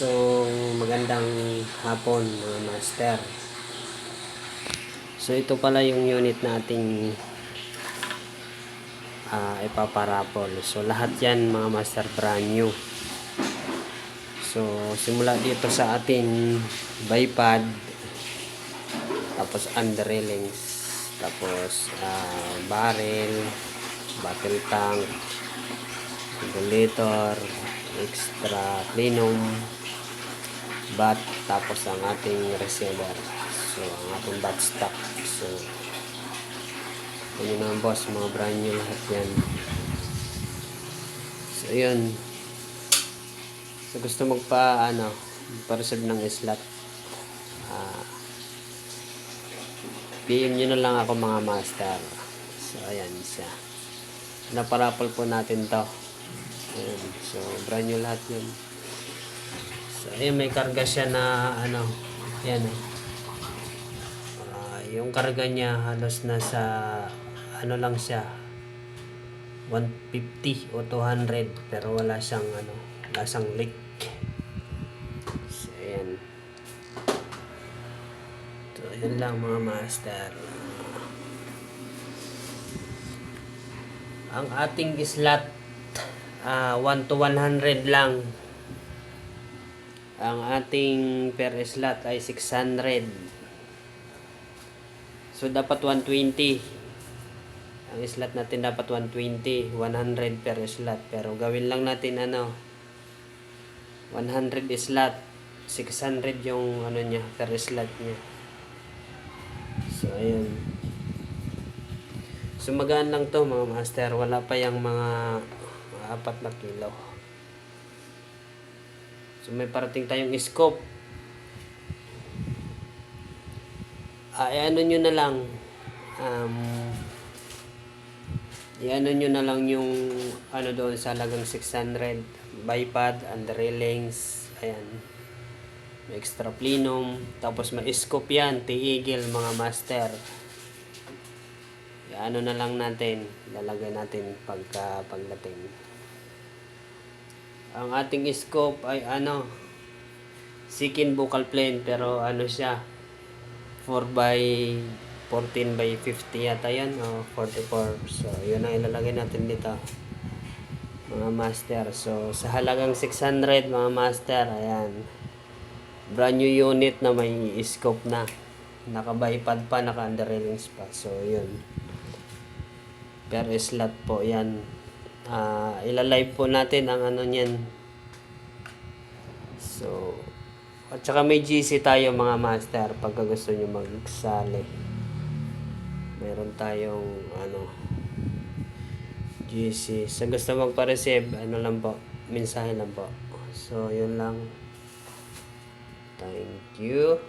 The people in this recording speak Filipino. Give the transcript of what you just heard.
So, magandang hapon mga master. So, ito pala yung unit nating ipaparapol. So, lahat yan mga master brand new. So, simula dito sa ating bipod, tapos under railings, tapos barrel, battle tank, regulator, extra plenum, bat, tapos ang ating receiver. So, ang ating bat stock. So, yun ang boss, mga brand new lahat yan. So, yun. So, gusto magpa-reserve ng slot. PM nyo na lang ako mga master. So, ayan siya. Naparapol po natin to. Ayan. So, brand new lahat yun. So, ayan, may karga siya na ayan yung karga niya halos nasa lang siya 150 o 200 pero wala siyang leak. So, ayan. So, ayan lang mga master. Ang ating slot 1 to 100 lang. Ang ating per slot ay 600. So, dapat 120. Ang slot natin dapat 120. 100 per slot. Pero gawin lang natin 100 slot. 600 yung niya, per slot niya. So, ayun. So, magaan lang to mga master. Wala pa yung mga 4 na kilo. So, may parating tayong scope. Nyo na lang. Nyo na lang yung doon sa halagang 600. Bipod, under railings. Ayan. May extra plenum. Tapos may scope yan. T-eagle mga master. Na lang natin. Lalagay natin pagdating. Ang ating scope ay Sikin buccal plane pero siya 4x14x50 yata yan o 44. So yun ang ilalagay natin dito mga master. So sa halagang 600 mga master, ayan, brand new unit na may scope na, naka bipod pa, naka under railings pa. So yun, per slot po yan. Ilalive po natin ang niyan. So, at saka may GC tayo mga master pagka gusto nyo magsali. Meron tayong GC. Sa gusto magpa-receive, lang po, mensahe lang po. So, yun lang. Thank you.